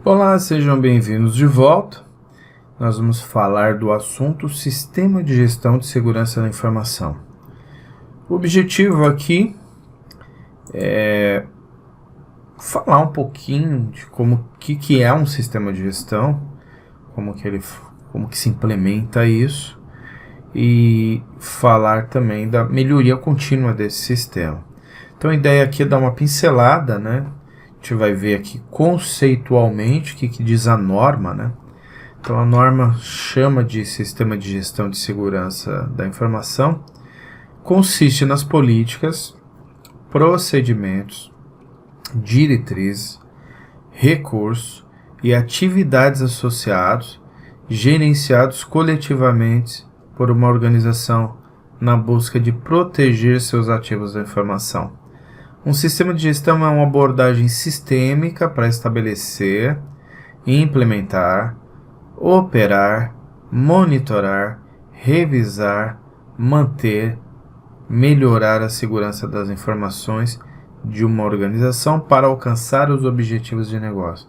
Olá, sejam bem-vindos de volta. Nós vamos falar do assunto Sistema de Gestão de Segurança da Informação. O objetivo aqui é falar um pouquinho de como que é um sistema de gestão, como que se implementa isso, e falar também da melhoria contínua desse sistema. Então a ideia aqui é dar uma pincelada, né? A gente vai ver aqui conceitualmente o que diz a norma, né? Então a norma chama de Sistema de Gestão de Segurança da Informação, consiste nas políticas, procedimentos, diretrizes, recursos e atividades associados, gerenciados coletivamente por uma organização na busca de proteger seus ativos da informação. Um sistema de gestão é uma abordagem sistêmica para estabelecer, implementar, operar, monitorar, revisar, manter, melhorar a segurança das informações de uma organização para alcançar os objetivos de negócio.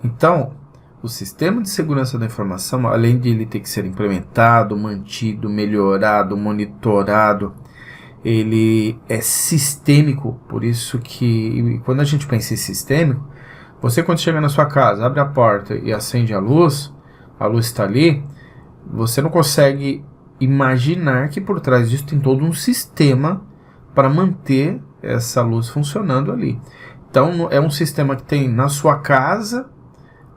Então, o sistema de segurança da informação, além de ele ter que ser implementado, mantido, melhorado, monitorado, ele é sistêmico, por isso que quando a gente pensa em sistêmico, você quando chega na sua casa, abre a porta e acende a luz está ali, você não consegue imaginar que por trás disso tem todo um sistema para manter essa luz funcionando ali. Então é um sistema que tem na sua casa,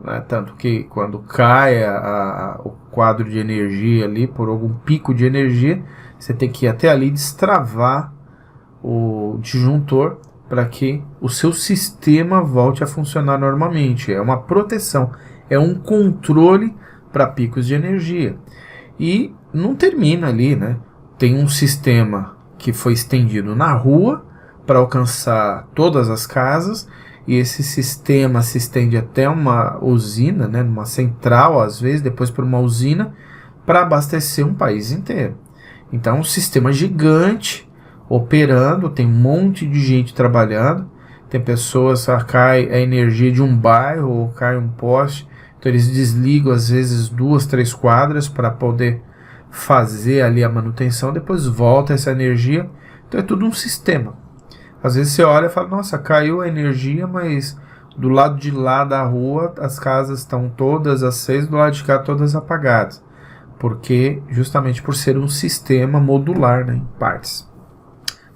né, tanto que quando cai o quadro de energia ali, por algum pico de energia, você tem que ir até ali destravar o disjuntor para que o seu sistema volte a funcionar normalmente. É uma proteção, é um controle para picos de energia. E não termina ali, né? Tem um sistema que foi estendido na rua para alcançar todas as casas, e esse sistema se estende até uma usina, né? Uma central, às vezes, depois para uma usina, para abastecer um país inteiro. Então, é um sistema gigante operando, tem um monte de gente trabalhando, tem pessoas, cai a energia de um bairro ou cai um poste, então eles desligam às vezes 2, 3 quadras para poder fazer ali a manutenção, depois volta essa energia, então é tudo um sistema. Às vezes você olha e fala, nossa, caiu a energia, mas do lado de lá da rua as casas estão todas acesas, do lado de cá todas apagadas. Porque justamente por ser um sistema modular, né, em partes.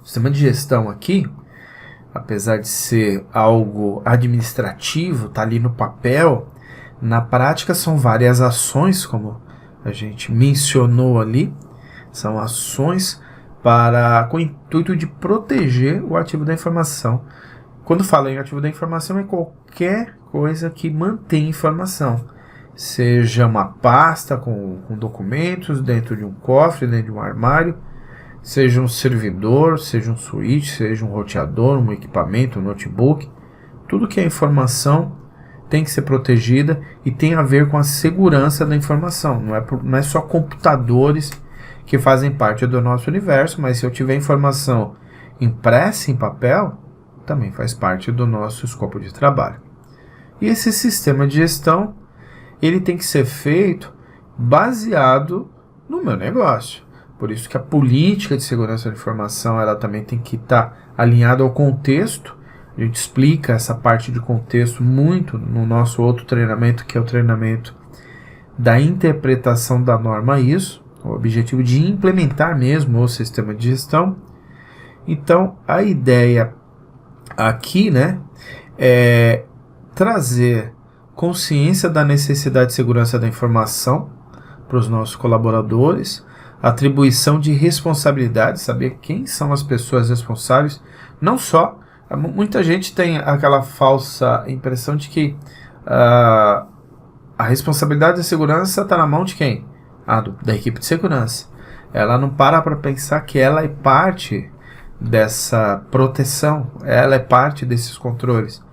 O sistema de gestão aqui, apesar de ser algo administrativo, está ali no papel, na prática são várias ações, como a gente mencionou ali, são ações com o intuito de proteger o ativo da informação. Quando fala em ativo da informação, é qualquer coisa que mantém informação. Seja uma pasta com documentos dentro de um cofre, dentro de um armário, seja um servidor, seja um switch, seja um roteador, um equipamento, um notebook. Tudo que é informação tem que ser protegida e tem a ver com a segurança da informação. Não é só computadores que fazem parte do nosso universo, mas se eu tiver informação impressa em papel, também faz parte do nosso escopo de trabalho. E esse sistema de gestão, ele tem que ser feito baseado no meu negócio. Por isso que a política de segurança da informação, ela também tem que estar alinhada ao contexto. A gente explica essa parte de contexto muito no nosso outro treinamento, que é o treinamento da interpretação da norma ISO, o objetivo de implementar mesmo o sistema de gestão. Então, a ideia aqui, né, é trazer consciência da necessidade de segurança da informação para os nossos colaboradores, atribuição de responsabilidade, saber quem são as pessoas responsáveis, não só, muita gente tem aquela falsa impressão de que a responsabilidade da segurança está na mão de quem? Da equipe de segurança. Ela não para pensar que ela é parte dessa proteção, ela é parte desses controles.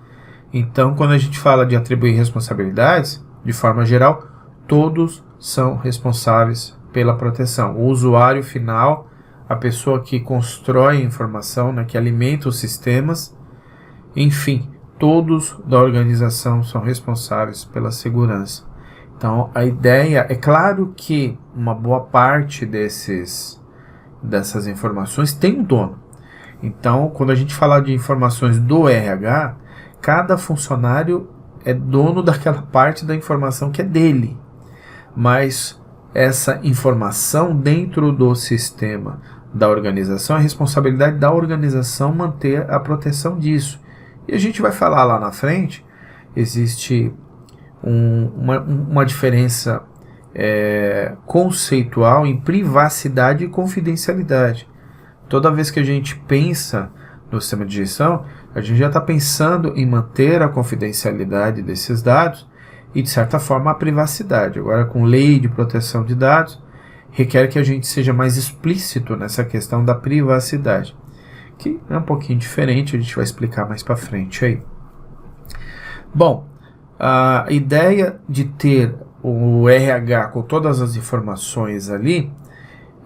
Então, quando a gente fala de atribuir responsabilidades, de forma geral, todos são responsáveis pela proteção. O usuário final, a pessoa que constrói a informação, né, que alimenta os sistemas, enfim, todos da organização são responsáveis pela segurança. Então, a ideia, é claro que uma boa parte dessas informações tem um dono. Então, quando a gente fala de informações do RH, cada funcionário é dono daquela parte da informação que é dele. Mas essa informação dentro do sistema da organização, é responsabilidade da organização manter a proteção disso. E a gente vai falar lá na frente, existe uma diferença conceitual em privacidade e confidencialidade. Toda vez que a gente pensa no sistema de gestão, a gente já está pensando em manter a confidencialidade desses dados e, de certa forma, a privacidade. Agora, com lei de proteção de dados, requer que a gente seja mais explícito nessa questão da privacidade, que é um pouquinho diferente, a gente vai explicar mais para frente aí. Bom, a ideia de ter o RH com todas as informações ali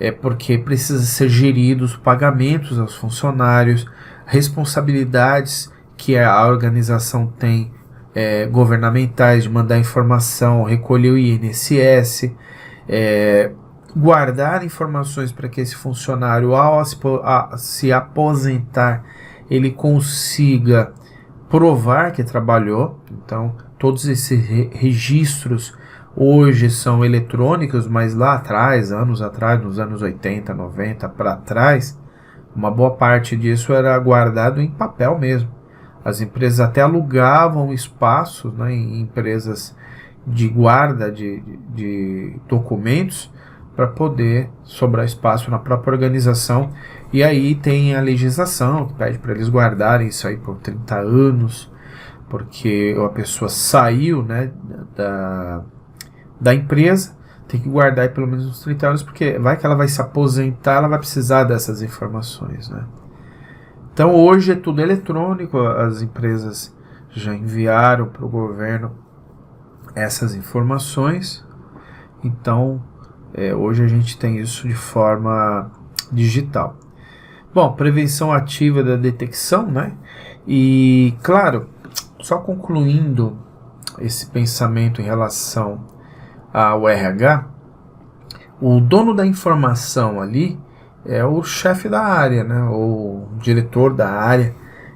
é porque precisa ser geridos os pagamentos aos funcionários, responsabilidades que a organização tem governamentais de mandar informação, recolher o INSS, guardar informações para que esse funcionário, ao se aposentar, ele consiga provar que trabalhou. Então, todos esses registros hoje são eletrônicos, mas lá atrás, anos atrás, nos anos 80, 90 para trás, uma boa parte disso era guardado em papel mesmo. As empresas até alugavam espaços, né, em empresas de guarda de documentos para poder sobrar espaço na própria organização. E aí tem a legislação que pede para eles guardarem isso aí por 30 anos, porque a pessoa saiu, né, da empresa, tem que guardar aí pelo menos uns 30 anos, porque vai que ela vai se aposentar, ela vai precisar dessas informações, né? Então hoje é tudo eletrônico, as empresas já enviaram para o governo essas informações, então hoje a gente tem isso de forma digital. Bom, prevenção ativa da detecção, né? E claro, só concluindo esse pensamento em relação ao RH, o dono da informação ali é o chefe da área, né? Ou o diretor da área.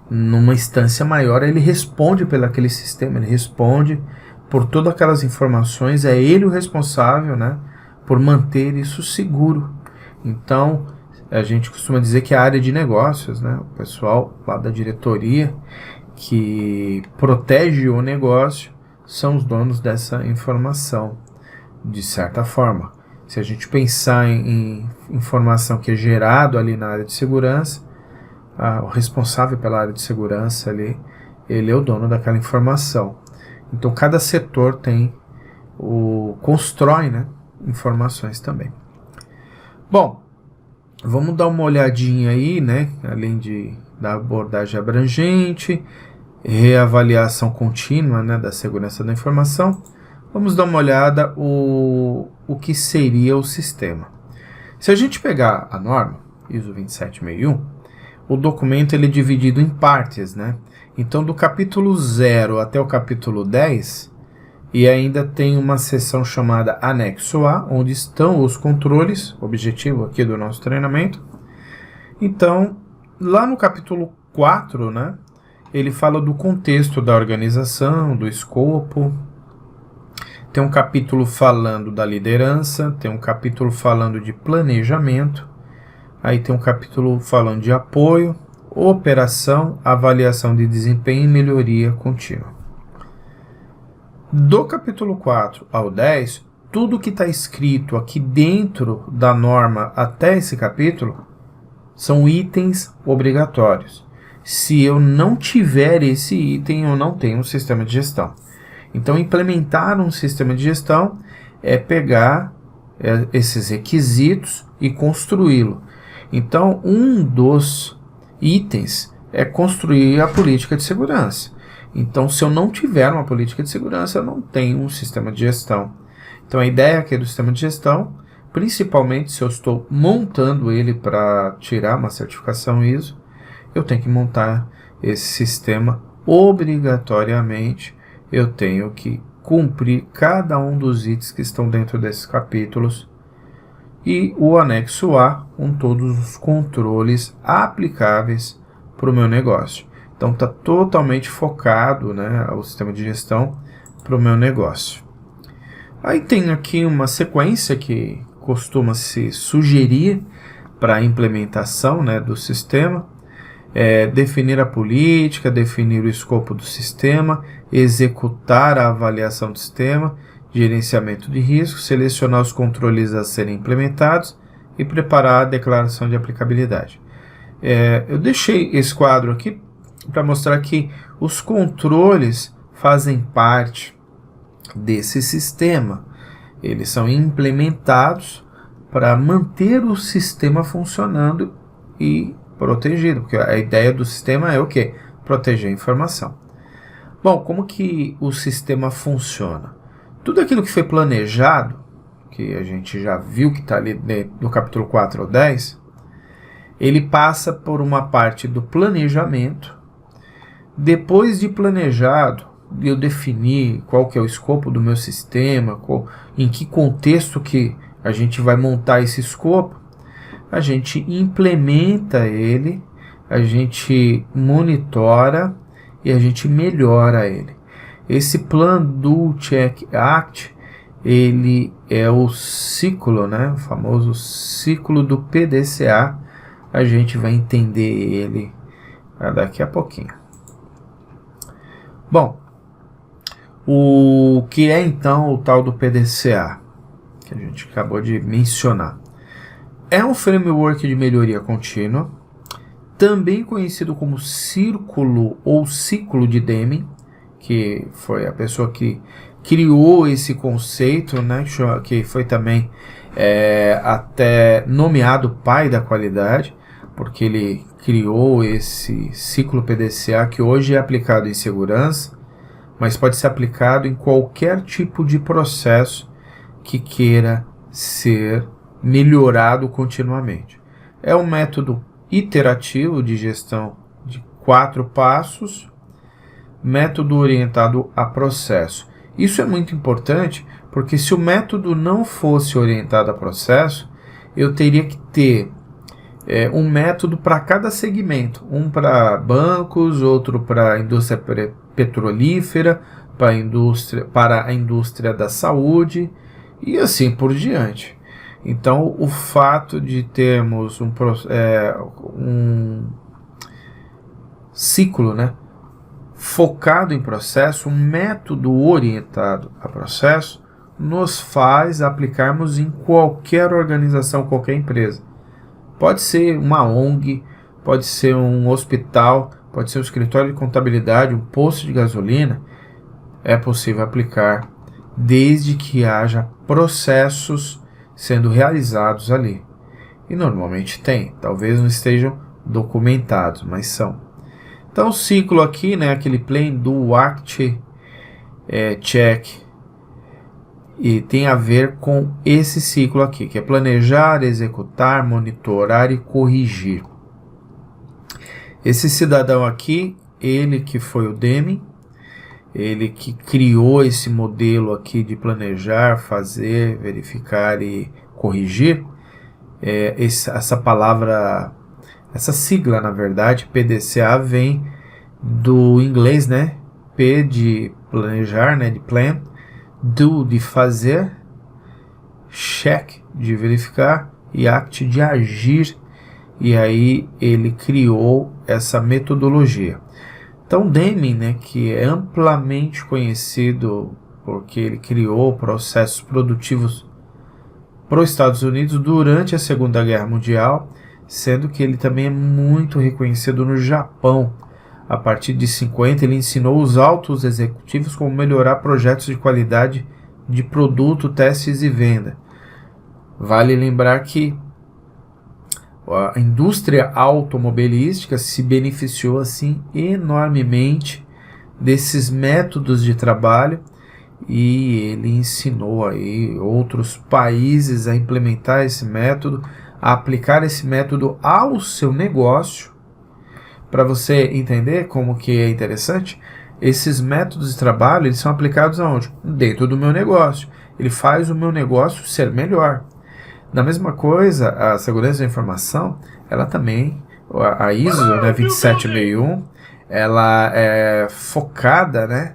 Numa instância maior, ele responde pelo aquele sistema, ele responde por todas aquelas informações, é ele o responsável, né, por manter isso seguro. Então, a gente costuma dizer que a área de negócios, né, o pessoal lá da diretoria que protege o negócio, são os donos dessa informação, de certa forma. Se a gente pensar em informação que é gerado ali na área de segurança, o responsável pela área de segurança ali, ele é o dono daquela informação. Então cada setor constrói, né, informações também. Bom, vamos dar uma olhadinha aí, né, além da abordagem abrangente, reavaliação contínua, né, da segurança da informação. Vamos dar uma olhada o que seria o sistema. Se a gente pegar a norma ISO 27001, o documento ele é dividido em partes, né? Então, do capítulo 0 até o capítulo 10, e ainda tem uma seção chamada Anexo A, onde estão os controles, objetivo aqui do nosso treinamento. Então, lá no capítulo 4, né, ele fala do contexto da organização, do escopo. Tem um capítulo falando da liderança, tem um capítulo falando de planejamento, aí tem um capítulo falando de apoio, operação, avaliação de desempenho e melhoria contínua. Do capítulo 4 ao 10, tudo que está escrito aqui dentro da norma até esse capítulo são itens obrigatórios. Se eu não tiver esse item, eu não tenho um sistema de gestão. Então, implementar um sistema de gestão é pegar esses requisitos e construí-lo. Então, um dos itens é construir a política de segurança. Então, se eu não tiver uma política de segurança, eu não tenho um sistema de gestão. Então, a ideia aqui do sistema de gestão, principalmente se eu estou montando ele para tirar uma certificação ISO, eu tenho que montar esse sistema obrigatoriamente eu tenho que cumprir cada um dos itens que estão dentro desses capítulos e o anexo A com todos os controles aplicáveis para o meu negócio. Então está totalmente focado, né, o sistema de gestão para o meu negócio. Aí tem aqui uma sequência que costuma se sugerir para a implementação, né, do sistema. Definir a política, definir o escopo do sistema, executar a avaliação do sistema, gerenciamento de risco, selecionar os controles a serem implementados e preparar a declaração de aplicabilidade. Eu deixei esse quadro aqui para mostrar que os controles fazem parte desse sistema. Eles são implementados para manter o sistema funcionando e protegido, porque a ideia do sistema é o quê? Proteger a informação. Bom, como que o sistema funciona? Tudo aquilo que foi planejado, que a gente já viu que está ali no capítulo 4 ao 10, ele passa por uma parte do planejamento. Depois de planejado, eu definir qual que é o escopo do meu sistema, em que contexto que a gente vai montar esse escopo, a gente implementa ele, a gente monitora e a gente melhora ele. Esse Plan, Do, Check, Act, ele é o ciclo, né, o famoso ciclo do PDCA. A gente vai entender ele daqui a pouquinho. Bom, o que é então o tal do PDCA, que a gente acabou de mencionar? É um framework de melhoria contínua, também conhecido como círculo ou ciclo de Deming, que foi a pessoa que criou esse conceito, né, que foi também até nomeado pai da qualidade, porque ele criou esse ciclo PDCA que hoje é aplicado em segurança, mas pode ser aplicado em qualquer tipo de processo que queira ser melhorado continuamente. É um método iterativo de gestão de 4 passos, método orientado a processo. Isso é muito importante porque se o método não fosse orientado a processo, eu teria que ter um método para cada segmento, um para bancos, outro para a indústria petrolífera, para a indústria da saúde e assim por diante. Então, o fato de termos um ciclo, né, focado em processo, um método orientado a processo, nos faz aplicarmos em qualquer organização, qualquer empresa. Pode ser uma ONG, pode ser um hospital, pode ser um escritório de contabilidade, um posto de gasolina. É possível aplicar desde que haja processos sendo realizados ali. E normalmente tem, talvez não estejam documentados, mas são. Então o ciclo aqui, né, aquele Plan, Do, Act, Check, e tem a ver com esse ciclo aqui, que é planejar, executar, monitorar e corrigir. Esse cidadão aqui, ele que foi o Deming, ele que criou esse modelo aqui de planejar, fazer, verificar e corrigir. Essa palavra, essa sigla, na verdade, PDCA, vem do inglês, né? P de planejar, né? De plan. Do de fazer. Check de verificar. E act de agir. E aí ele criou essa metodologia. Então, Deming, né, que é amplamente conhecido porque ele criou processos produtivos para os Estados Unidos durante a Segunda Guerra Mundial, sendo que ele também é muito reconhecido no Japão. A partir de 50, ele ensinou os altos executivos como melhorar projetos de qualidade de produto, testes e venda. Vale lembrar que a indústria automobilística se beneficiou assim enormemente desses métodos de trabalho e ele ensinou aí outros países a implementar esse método, a aplicar esse método ao seu negócio, para você entender como que é interessante, esses métodos de trabalho, eles são aplicados aonde? Dentro do meu negócio. Ele faz o meu negócio ser melhor. Da mesma coisa, a segurança da informação, ela também, a ISO, né, 27001, ela é focada, né,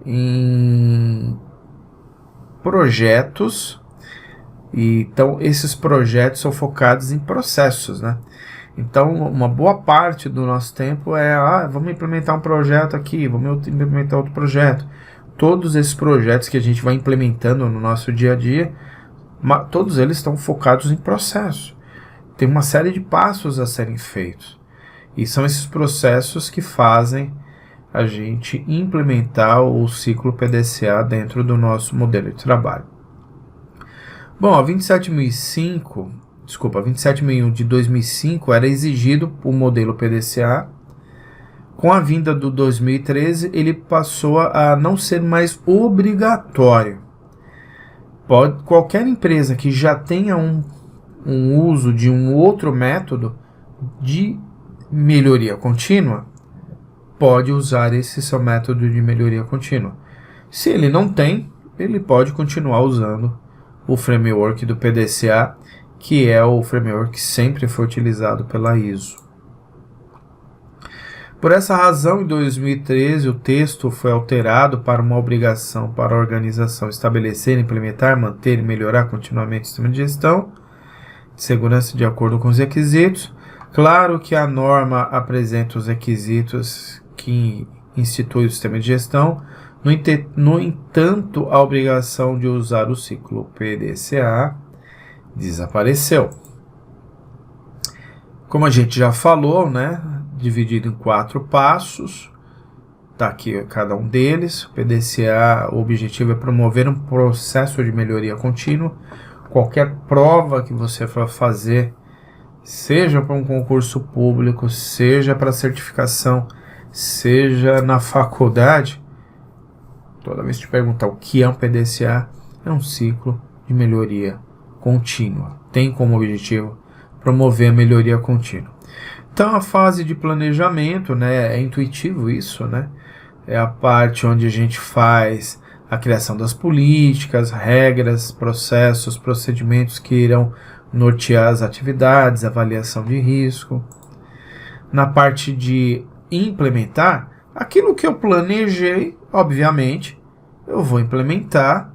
em projetos, e então esses projetos são focados em processos, né? Então, uma boa parte do nosso tempo é, vamos implementar um projeto aqui, vamos implementar outro projeto. Todos esses projetos que a gente vai implementando no nosso dia a dia, todos eles estão focados em processo. Tem uma série de passos a serem feitos. E são esses processos que fazem a gente implementar o ciclo PDCA dentro do nosso modelo de trabalho. Bom, a 27001 de 2005 era exigido o modelo PDCA. Com a vinda do 2013, ele passou a não ser mais obrigatório. Qualquer empresa que já tenha um uso de um outro método de melhoria contínua, pode usar esse seu método de melhoria contínua. Se ele não tem, ele pode continuar usando o framework do PDCA, que é o framework que sempre foi utilizado pela ISO. Por essa razão, em 2013, o texto foi alterado para uma obrigação para a organização estabelecer, implementar, manter e melhorar continuamente o sistema de gestão de segurança de acordo com os requisitos. Claro que a norma apresenta os requisitos que institui o sistema de gestão. No entanto, a obrigação de usar o ciclo PDCA desapareceu. Como a gente já falou, né, dividido em 4 passos, está aqui cada um deles. O PDCA, o objetivo é promover um processo de melhoria contínua. Qualquer prova que você for fazer, seja para um concurso público, seja para certificação, seja na faculdade, toda vez que te perguntar o que é um PDCA, é um ciclo de melhoria contínua. Tem como objetivo promover a melhoria contínua. Então, a fase de planejamento, né, é intuitivo isso, né? É a parte onde a gente faz a criação das políticas, regras, processos, procedimentos que irão nortear as atividades, avaliação de risco. Na parte de implementar, aquilo que eu planejei, obviamente, eu vou implementar.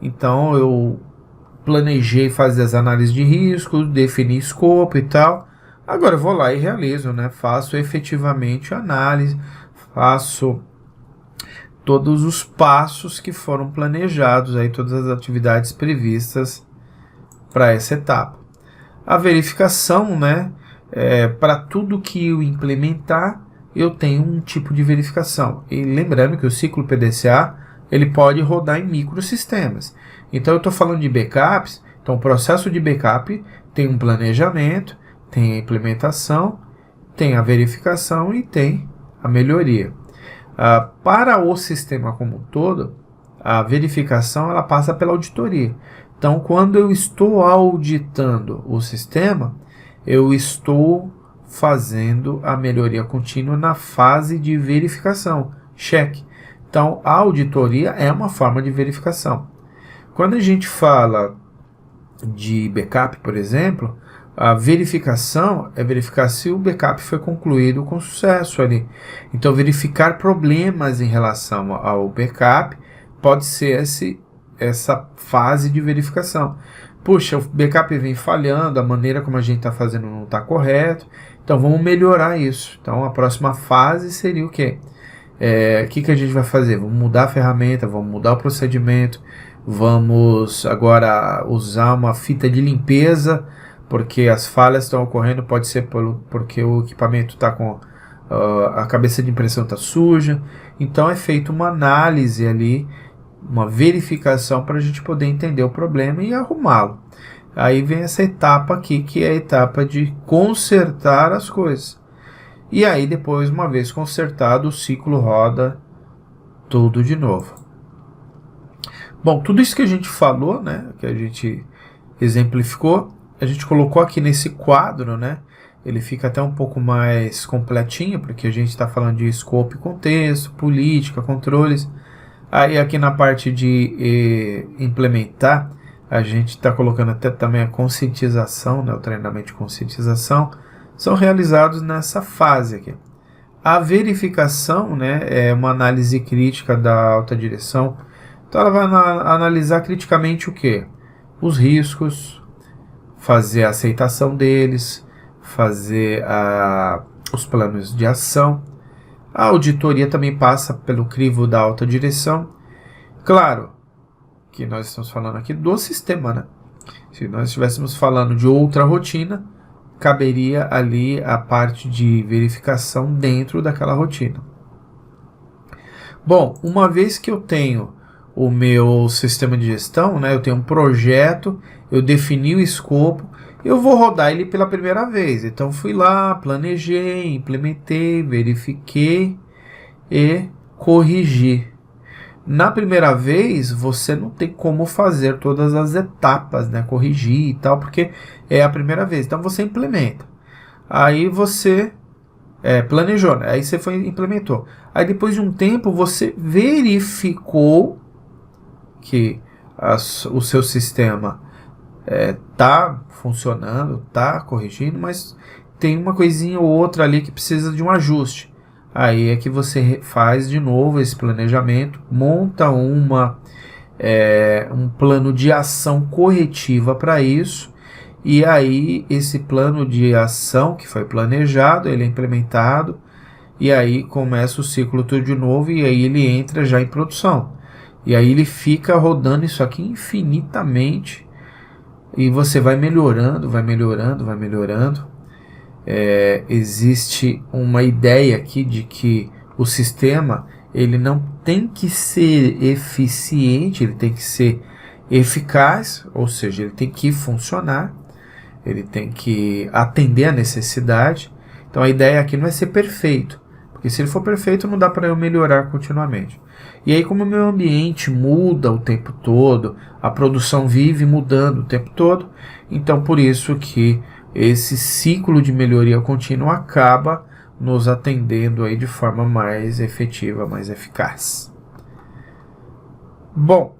Então, eu planejei fazer as análises de risco, definir escopo e tal. Agora eu vou lá e realizo, né? Faço efetivamente a análise, faço todos os passos que foram planejados, aí, todas as atividades previstas para essa etapa. A verificação, né? Para tudo que eu implementar, eu tenho um tipo de verificação. E lembrando que o ciclo PDCA, ele pode rodar em microsistemas. Então eu estou falando de backups, então o processo de backup tem um planejamento, tem a implementação, tem a verificação e tem a melhoria. Para o sistema como um todo, a verificação ela passa pela auditoria. Então, quando eu estou auditando o sistema, eu estou fazendo a melhoria contínua na fase de verificação, check. Então, a auditoria é uma forma de verificação. Quando a gente fala de backup, por exemplo, a verificação é verificar se o backup foi concluído com sucesso ali. Então, verificar problemas em relação ao backup pode ser essa fase de verificação. Puxa, o backup vem falhando, a maneira como a gente está fazendo não está correto, então vamos melhorar isso. Então, a próxima fase seria o quê? O que a gente vai fazer? Vamos mudar a ferramenta, vamos mudar o procedimento, vamos agora usar uma fita de limpeza, porque as falhas estão ocorrendo, pode ser porque o equipamento está com a cabeça de impressão está suja. Então é feita uma análise ali, uma verificação para a gente poder entender o problema e arrumá-lo. Aí vem essa etapa aqui, que é a etapa de consertar as coisas. E aí depois, uma vez consertado, o ciclo roda tudo de novo. Bom, tudo isso que a gente falou, né, que a gente exemplificou, a gente colocou aqui nesse quadro, né, ele fica até um pouco mais completinho, porque a gente está falando de escopo e contexto, política, controles. Aí aqui na parte de implementar, a gente está colocando até também a conscientização, né, o treinamento de conscientização, são realizados nessa fase aqui. A verificação, né, é uma análise crítica da alta direção. Então ela vai analisar criticamente o quê? Os riscos, fazer a aceitação deles, fazer os planos de ação. A auditoria também passa pelo crivo da alta direção. Claro que nós estamos falando aqui do sistema, né? Se nós estivéssemos falando de outra rotina, caberia ali a parte de verificação dentro daquela rotina. Bom, uma vez que eu tenho o meu sistema de gestão, né, eu tenho um projeto, eu defini o escopo, eu vou rodar ele pela primeira vez. Então fui lá, planejei, implementei, verifiquei e corrigi. Na primeira vez, você não tem como fazer todas as etapas, né? Corrigir e tal, porque é a primeira vez. Então você implementa. Aí você planejou, né? Aí você implementou. Aí depois de um tempo, você verificou que o seu sistema tá funcionando, tá corrigindo, mas tem uma coisinha ou outra ali que precisa de um ajuste. Aí é que você faz de novo esse planejamento, monta um plano de ação corretiva para isso, e aí esse plano de ação que foi planejado, ele é implementado, e aí começa o ciclo tudo de novo, e aí ele entra já em produção. E aí ele fica rodando isso aqui infinitamente, e você vai melhorando, vai melhorando, vai melhorando. Existe uma ideia aqui de que o sistema ele não tem que ser eficiente, ele tem que ser eficaz, ou seja, ele tem que funcionar, ele tem que atender a necessidade. Então a ideia aqui não é ser perfeito, porque se ele for perfeito não dá para eu melhorar continuamente. E aí, como o meu ambiente muda o tempo todo, a produção vive mudando o tempo todo, então por isso que esse ciclo de melhoria contínua acaba nos atendendo aí de forma mais efetiva, mais eficaz. Bom,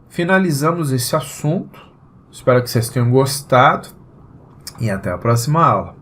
finalizamos esse assunto. Espero que vocês tenham gostado e até a próxima aula.